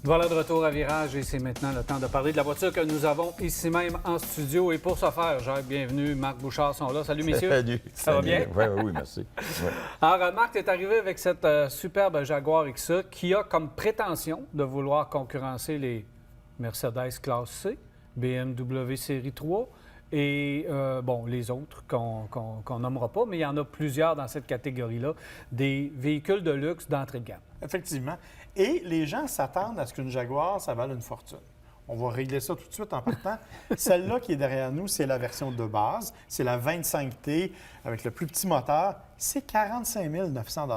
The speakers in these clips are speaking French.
Voilà de retour à Virage et c'est maintenant le temps de parler de la voiture que nous avons ici même en studio. Et pour ce faire, Jacques, bienvenue, Marc Bouchard sont là. Salut messieurs. Salut. Ça va bien? Oui, merci. Ouais. Alors Marc, tu es arrivé avec cette superbe Jaguar XA qui a comme prétention de vouloir concurrencer les Mercedes classe C, BMW série 3 et les autres qu'on nommera pas, mais il y en a plusieurs dans cette catégorie-là, des véhicules de luxe d'entrée de gamme. Effectivement. Et les gens s'attendent à ce qu'une Jaguar, ça vale une fortune. On va régler ça tout de suite en partant. Celle-là qui est derrière nous, c'est la version de base. C'est la 25T avec le plus petit moteur. C'est 45 900 $.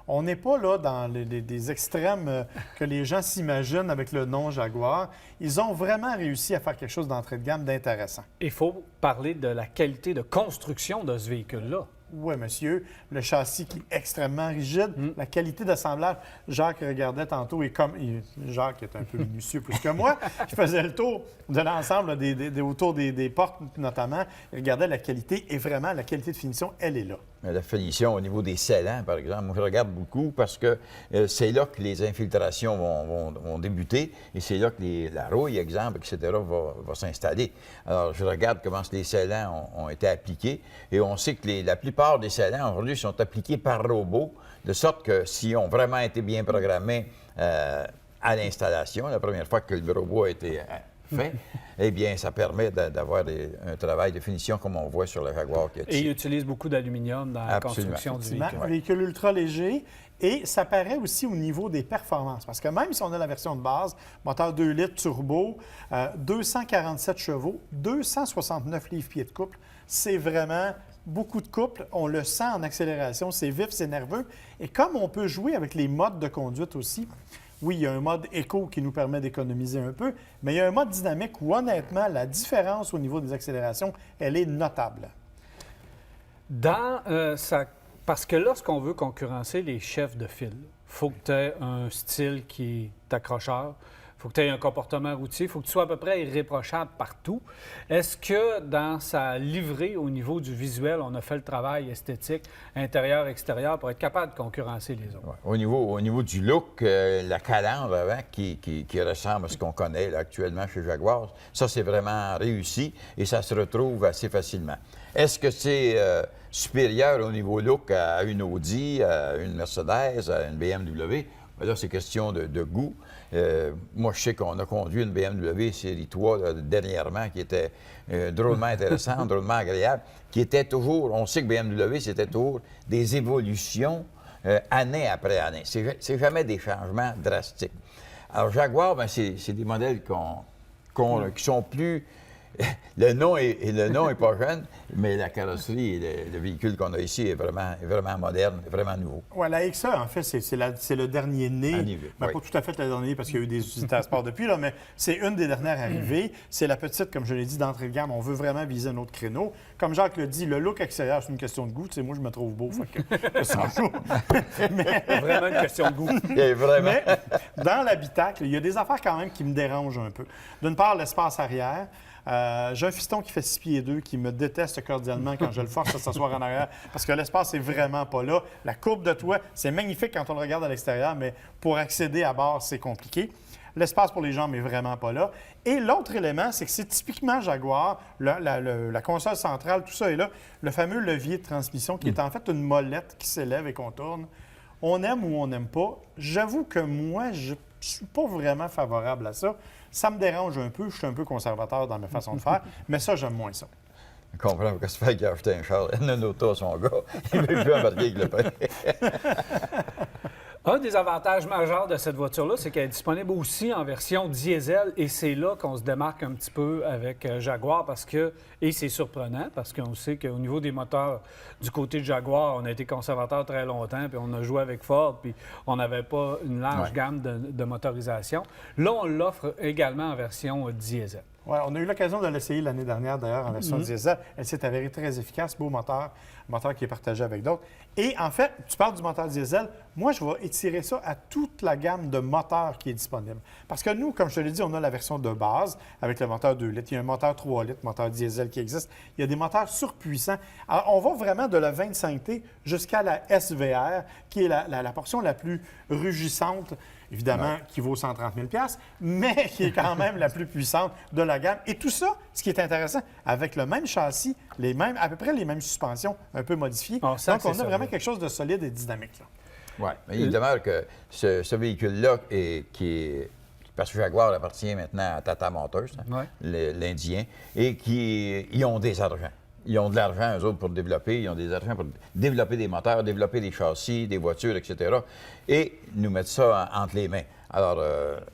On n'est pas là dans des extrêmes que les gens s'imaginent avec le nom Jaguar. Ils ont vraiment réussi à faire quelque chose d'entrée de gamme d'intéressant. Il faut parler de la qualité de construction de ce véhicule-là. Oui, monsieur. Le châssis qui est extrêmement rigide. La qualité d'assemblage. Jacques regardait tantôt et Jacques est un peu minutieux plus que moi. Je faisais le tour de l'ensemble autour des portes notamment. Il regardait la qualité et vraiment la qualité de finition, elle est là. Mais la finition au niveau des scellants, par exemple, moi je regarde beaucoup parce que c'est là que les infiltrations vont débuter et c'est là que la rouille, exemple, etc., va s'installer. Alors, je regarde comment les scellants ont été appliqués et on sait que la plupart des scellants aujourd'hui sont appliqués par robot, de sorte que s'ils ont vraiment été bien programmés à l'installation, la première fois que le robot a été fait, eh bien, ça permet d'avoir un travail de finition comme on voit sur le Jaguar qui est Et il utilise beaucoup d'aluminium dans la construction du véhicule. Un véhicule ultra léger. Et ça paraît aussi au niveau des performances. Parce que même si on a la version de base, moteur 2 litres turbo, 247 chevaux, 269 livres-pieds de couple, c'est vraiment beaucoup de couple. On le sent en accélération. C'est vif, c'est nerveux. Et comme on peut jouer avec les modes de conduite aussi, oui, il y a un mode éco qui nous permet d'économiser un peu, mais il y a un mode dynamique où, honnêtement, la différence au niveau des accélérations, elle est notable. Parce que lorsqu'on veut concurrencer les chefs de file, il faut que tu aies un style qui est accrocheur, il faut que tu aies un comportement routier, il faut que tu sois à peu près irréprochable partout. Est-ce que dans sa livrée au niveau du visuel, on a fait le travail esthétique, intérieur-extérieur, pour être capable de concurrencer les autres? Ouais. Au niveau du look, la calandre avant, qui ressemble à ce qu'on connaît là, actuellement chez Jaguar, ça, c'est vraiment réussi et ça se retrouve assez facilement. Est-ce que c'est supérieur au niveau look à une Audi, à une Mercedes, à une BMW? Bien là, c'est question de goût. Moi, je sais qu'on a conduit une BMW série 3 là, dernièrement qui était drôlement intéressante, drôlement agréable, qui était toujours, on sait que BMW, c'était toujours des évolutions année après année. C'est jamais des changements drastiques. Alors, Jaguar, bien, c'est des modèles qui sont plus... Le nom est pas jeune, mais la carrosserie et le véhicule qu'on a ici est vraiment moderne, vraiment nouveau. Oui, la XA, en fait, c'est le dernier né. Oui. Pas tout à fait le dernier parce qu'il y a eu des utilitaires sport depuis, là, mais c'est une des dernières arrivées. C'est la petite, comme je l'ai dit, d'entrée de gamme. On veut vraiment viser un autre créneau. Comme Jacques l'a dit, le look extérieur, c'est une question de goût. Tu sais, moi, je me trouve beau. Vraiment une question de goût. Vraiment. Mais dans l'habitacle, il y a des affaires quand même qui me dérangent un peu. D'une part, l'espace arrière. J'ai un fiston qui fait 6 pieds 2 qui me déteste cordialement quand je le force à s'asseoir en arrière parce que l'espace n'est vraiment pas là. La courbe de toit, c'est magnifique quand on le regarde à l'extérieur, mais pour accéder à bord, c'est compliqué. L'espace pour les jambes n'est vraiment pas là. Et l'autre élément, c'est que c'est typiquement Jaguar, la console centrale, tout ça est là. Le fameux levier de transmission qui est en fait une molette qui s'élève et qu'on tourne. On aime ou on n'aime pas. J'avoue que moi, je ne suis pas vraiment favorable à ça. Ça me dérange un peu. Je suis un peu conservateur dans ma façon de faire, mais ça, j'aime moins ça. Je comprends pourquoi ça fait qu'il a acheté un char, un auto à son gars. Il ne veut plus embarquer avec le prêt. Un des avantages majeurs de cette voiture-là, c'est qu'elle est disponible aussi en version diesel et c'est là qu'on se démarque un petit peu avec Jaguar et c'est surprenant parce qu'on sait qu'au niveau des moteurs du côté de Jaguar, on a été conservateur très longtemps puis on a joué avec Ford puis on n'avait pas une large gamme de motorisation. Là, on l'offre également en version diesel. Oui, on a eu l'occasion de l'essayer l'année dernière, d'ailleurs, en version diesel. Elle s'est avérée très efficace, beau moteur, moteur qui est partagé avec d'autres. Et en fait, tu parles du moteur diesel, moi, je vais étirer ça à toute la gamme de moteurs qui est disponible. Parce que nous, comme je te l'ai dit, on a la version de base avec le moteur 2 litres. Il y a un moteur 3 litres, moteur diesel qui existe. Il y a des moteurs surpuissants. Alors, on va vraiment de la 25T jusqu'à la SVR, qui est la portion la plus rugissante. évidemment, qui vaut 130 000 $, mais qui est quand même la plus puissante de la gamme. Et tout ça, ce qui est intéressant, avec le même châssis, à peu près les mêmes suspensions, un peu modifiées. Donc, on a vraiment quelque chose de solide et dynamique. Oui, mais il demeure que ce véhicule-là, parce que Jaguar appartient maintenant à Tata Motors, l'Indien, et ils ont des argents. Ils ont de l'argent, eux autres, pour développer. Ils ont des argent pour développer des moteurs, développer des châssis, des voitures, etc. Et nous mettre ça entre les mains. Alors,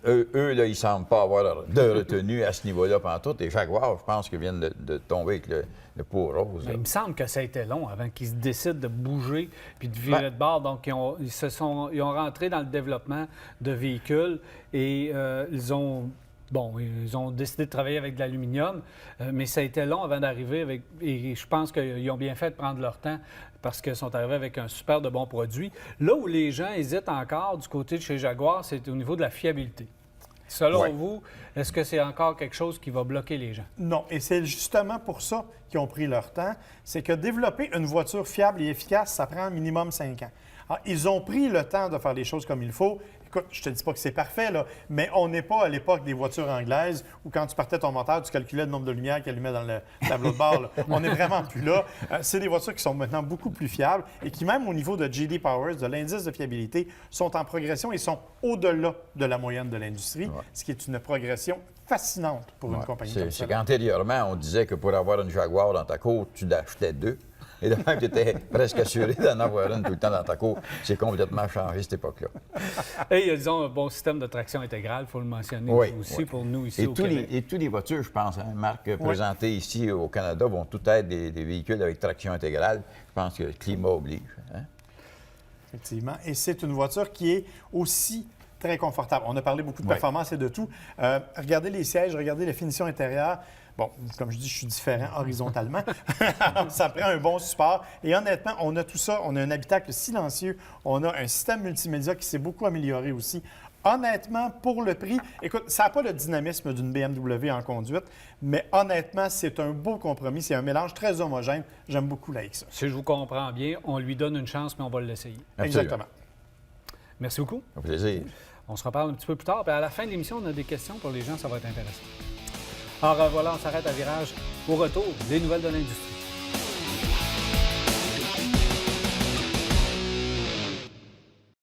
eux là, ils ne semblent pas avoir de retenue à ce niveau-là pantoute. Et Jaguar, je pense qu'ils viennent de tomber avec le pot rose. Il me semble que ça a été long avant qu'ils se décident de bouger puis de virer de bord. Donc, ils ont rentré dans le développement de véhicules et ils ont décidé de travailler avec de l'aluminium, mais ça a été long avant d'arriver avec... Et je pense qu'ils ont bien fait de prendre leur temps parce qu'ils sont arrivés avec un super de bon produit. Là où les gens hésitent encore du côté de chez Jaguar, c'est au niveau de la fiabilité. Selon vous, est-ce que c'est encore quelque chose qui va bloquer les gens? Non, et c'est justement pour ça qu'ils ont pris leur temps. C'est que développer une voiture fiable et efficace, ça prend minimum 5 ans. Alors, ils ont pris le temps de faire les choses comme il faut. Écoute, je te dis pas que c'est parfait, là, mais on n'est pas à l'époque des voitures anglaises où quand tu partais ton moteur, tu calculais le nombre de lumières qu'il allumait dans le tableau de bord. Là. On n'est vraiment plus là. C'est des voitures qui sont maintenant beaucoup plus fiables et qui, même au niveau de J.D. Powers, de l'indice de fiabilité, sont en progression et sont au-delà de la moyenne de l'industrie, ce qui est une progression fascinante pour une compagnie comme ça. C'est qu'antérieurement, on disait que pour avoir une Jaguar dans ta cour, tu l'achetais 2. Et de même, tu étais presque assuré d'en avoir une tout le temps dans ta cour. C'est complètement changé, cette époque-là. Et ils ont un bon système de traction intégrale, il faut le mentionner aussi pour nous ici au Québec. Et toutes les voitures, je pense, Marc, présentées ici au Canada, vont toutes être des véhicules avec traction intégrale. Je pense que le climat oblige. Hein? Effectivement. Et c'est une voiture qui est aussi très confortable. On a parlé beaucoup de performance et de tout. Regardez les sièges, regardez la finition intérieure. Bon, comme je dis, je suis différent horizontalement. Ça prend un bon support. Et honnêtement, on a tout ça. On a un habitacle silencieux. On a un système multimédia qui s'est beaucoup amélioré aussi. Honnêtement, pour le prix, écoute, ça n'a pas le dynamisme d'une BMW en conduite, mais honnêtement, c'est un beau compromis. C'est un mélange très homogène. J'aime beaucoup la X. Si je vous comprends bien, on lui donne une chance, mais on va l'essayer. Exactement. Merci beaucoup. Un plaisir. On se reparle un petit peu plus tard. Puis à la fin de l'émission, on a des questions pour les gens. Ça va être intéressant. Alors voilà, on s'arrête à Virage. Au retour, les nouvelles de l'industrie.